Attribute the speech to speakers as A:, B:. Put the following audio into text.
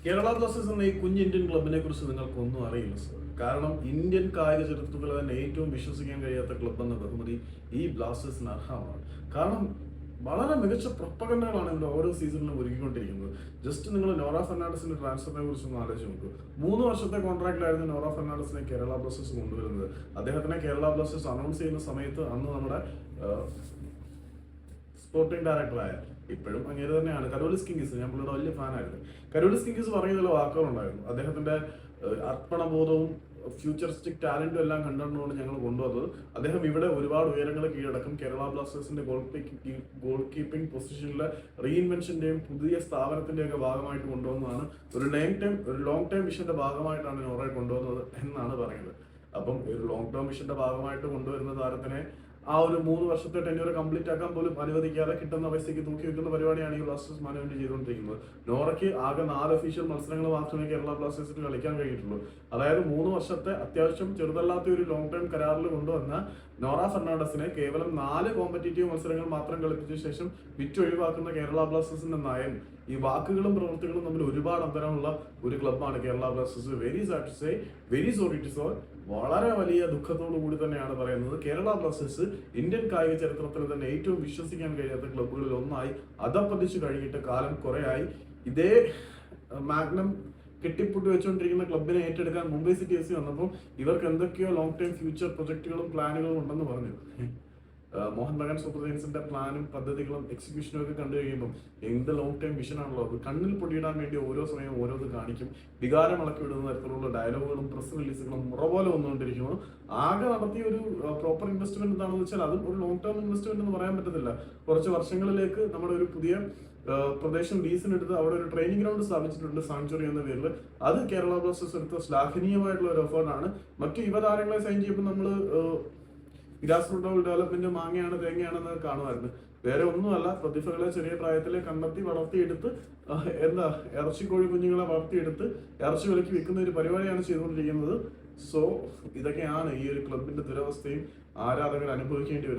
A: Kerala Blasters എന്ന ഈ കുഞ്ഞ് ഇന്ത്യൻ ക്ലബിനെ കുറിച്ച് നിങ്ങൾക്കൊന്നും അറിയില്ല സർ. കാരണം ഇന്ത്യൻ കായിക ചരിത്രത്തിൽ തന്നെ ഏറ്റവും വിശ്വസിക്കാൻ കഴിയാത്ത ക്ലബ് എന്ന ബഹുമതി ഈ ബ്ലാസ്റ്റേഴ്സിന് അർഹമാണ്. കാരണം വളരെ മികച്ച പ്രൊപ്പഗൻഡകളാണ് ഇവിടെ ഓരോ സീസണിലും ഒരുക്കിക്കൊണ്ടിരിക്കുന്നത്. ജസ്റ്റ് നിങ്ങൾ നോറ ഫെർണാണ്ടസിന്റെ ട്രാൻസ്ഫറിനെ കുറിച്ച് ഒന്ന് ആലോചിച്ച് നോക്കൂ. 3 വർഷത്തെ കോൺട്രാക്റ്റിലായിരുന്നു നോറ ഫെർണാണ്ടസിനെ കേരള ബ്ലാസ്റ്റേഴ്സ് കൊണ്ടുവരുന്നത്. അദ്ദേഹത്തിനെ കേരള ബ്ലാസ്റ്റേഴ്സ് അനൗൺസ് ചെയ്യുന്ന സമയത്ത് അന്ന് നമ്മുടെ സ്പോർട്ടിംഗ് ഡയറക്ടറായ ഇപ്പോഴും അങ്ങനെ തന്നെയാണ് കരോലിസ് കിംഗിസ്. ഞാൻ പുള്ളിയുടെ വലിയ ഫാനായിരുന്നു. കരോലിസ് കിംഗിസ് പറഞ്ഞ ചില വാക്കുകളുണ്ടായിരുന്നു. അദ്ദേഹത്തിന്റെ അർപ്പണബോധവും ഫ്യൂച്ചറിസ്റ്റിക് ടാലന്റും എല്ലാം കണ്ടുകൊണ്ടാണ് ഞങ്ങൾ കൊണ്ടുവന്നത്. അദ്ദേഹം ഇവിടെ ഒരുപാട് ഉയരങ്ങൾ കീഴടക്കും. കേരള ബ്ലാസ്റ്റേഴ്സിന്റെ ഗോൾ കീപ്പിംഗ് പൊസിഷനിലെ റീഇൻവെൻഷന്റെയും പുതിയ സ്ഥാപനത്തിന്റെയും ഒക്കെ ഭാഗമായിട്ട് കൊണ്ടുവന്നതാണ്. ഒരു ലോങ് ടൈം വിഷന്റെ ഭാഗമായിട്ടാണ് നോറയെ കൊണ്ടുവന്നത് എന്നാണ് പറയുന്നത്. അപ്പം ഒരു ലോങ് ടേം വിഷന്റെ ഭാഗമായിട്ട് കൊണ്ടുവരുന്ന താരത്തിനെ ആ ഒരു 3 വർഷത്തെ ടെന്യൂർ കംപ്ലീറ്റ് ആക്കാൻ പോലും അനുവദിക്കാതെ കിട്ടുന്ന പൈസയ്ക്ക് തൂക്കി വെക്കുന്ന പരിപാടിയാണ് ഈ ബ്ലാസ്റ്റേഴ്സ് മാനേജ്മെന്റ് ചെയ്തുകൊണ്ടിരിക്കുന്നത്. നോറയ്ക്ക് ആകെ 4 ഒഫീഷ്യൽ മത്സരങ്ങൾ മാത്രമേ കേരള ബ്ലാസ്റ്റേഴ്സിന് കളിക്കാൻ കഴിഞ്ഞിട്ടുള്ളൂ. അതായത് 3 വർഷത്തെ അത്യാവശ്യം ചെറുതല്ലാത്ത ഒരു ലോങ് ടൈം കരാറിൽ കൊണ്ടുവന്ന നോറ ഫെർണാണ്ടസിനെ കേവലം 4 കോമ്പറ്റീറ്റീവ് മത്സരങ്ങൾ മാത്രം കളിപ്പിച്ച ശേഷം വിറ്റൊഴിവാക്കുന്ന കേരള ബ്ലാസ്റ്റേഴ്സിന്റെ നയം, ഈ വാക്കുകളും പ്രവൃത്തികളും തമ്മിൽ ഒരുപാട് അന്തരമുള്ള ഒരു ക്ലബ്ബാണ് Kerala Blasters. Very sad to say, very sorry to say. വളരെ വലിയ ദുഃഖത്തോടു കൂടി തന്നെയാണ് പറയുന്നത്. കേരള ബ്ലാസ്റ്റേഴ്സ് ഇന്ത്യൻ കായിക ചരിത്രത്തിൽ തന്നെ ഏറ്റവും വിശ്വസിക്കാൻ കഴിയാത്ത ക്ലബ്ബുകളിൽ ഒന്നായി അധപ്പതിച്ചു കഴിഞ്ഞിട്ട് കാലം കുറെയായി. ഇതേ മാഗ്നം കെട്ടിപ്പൂട്ടി വെച്ചുകൊണ്ടിരിക്കുന്ന ക്ലബിനെ ഏറ്റെടുക്കാൻ മുംബൈ സിറ്റി എഫ് സി വന്നപ്പോൾ ഇവർക്ക് എന്തൊക്കെയോ ലോങ് ടൈം ഫ്യൂച്ചർ പ്രൊജക്ടുകളും പ്ലാനുകളും ഉണ്ടെന്ന് പറഞ്ഞു. മോഹൻ ബഗാൻ സൂപ്പർ ജയൻസിന്റെ പ്ലാനും പദ്ധതികളും എക്സിക്യൂഷനും ഒക്കെ കണ്ടു കഴിയുമ്പോൾ എന്ത് ലോങ് ടൈം വിഷൻ ആണല്ലോ അത്. കണ്ണിൽ പൊടിയിടാൻ വേണ്ടി ഓരോ സമയം ഓരോന്ന് കാണിക്കും. വികാരം ഇളക്കി വിടുന്ന തരത്തിലുള്ള ഡയലോഗുകളും പ്രസ് റിലീസുകളും മുറ പോലെ വന്നുകൊണ്ടിരിക്കുന്നു. ആകെ നടത്തിയ ഒരു പ്രോപ്പർ ഇൻവെസ്റ്റ്മെന്റ് എന്താണെന്ന് വെച്ചാൽ അതും ഒരു ലോങ് ടേം ഇൻവെസ്റ്റ്മെന്റ് എന്ന് പറയാൻ പറ്റത്തില്ല. കുറച്ച് വർഷങ്ങളിലേക്ക് നമ്മുടെ ഒരു പുതിയ പ്രദേശം ലീസിനെടുത്ത് അവിടെ ഒരു ട്രെയിനിങ് ഗ്രൗണ്ട് സ്ഥാപിച്ചിട്ടുണ്ട് സാങ്ച്വറി എന്ന പേരിൽ. അത് കേരള ബ്ലാസ്റ്റേഴ്സ് എടുത്ത ശ്ലാഘനീയമായിട്ടുള്ള ഒരു എഫേർട്ടാണ്. മറ്റു യുവതാരങ്ങളെ സൈൻ ചെയ്യുമ്പോൾ നമ്മൾ ഗ്രാസ് റൂട്ട് ഡെവലപ്മെന്റ് മാങ്ങയാണ് തേങ്ങയാണെന്ന് കാണുമായിരുന്നു. വേറെ ഒന്നുമല്ല, പ്രതിഭകളെ ചെറിയ പ്രായത്തിലെ കണ്ടെത്തി വളർത്തിയെടുത്ത് ഇറച്ചിക്കോഴി കുഞ്ഞുങ്ങളെ വളർത്തിയെടുത്ത് ഇറച്ചി വിലക്ക് വിൽക്കുന്ന ഒരു പരിപാടിയാണ് ചെയ്തുകൊണ്ടിരിക്കുന്നത്. സോ ഇതൊക്കെയാണ് ഈ ഒരു ക്ലബിന്റെ ദുരവസ്ഥയും ആരാധകർ അനുഭവിക്കേണ്ടി വരുന്നത്.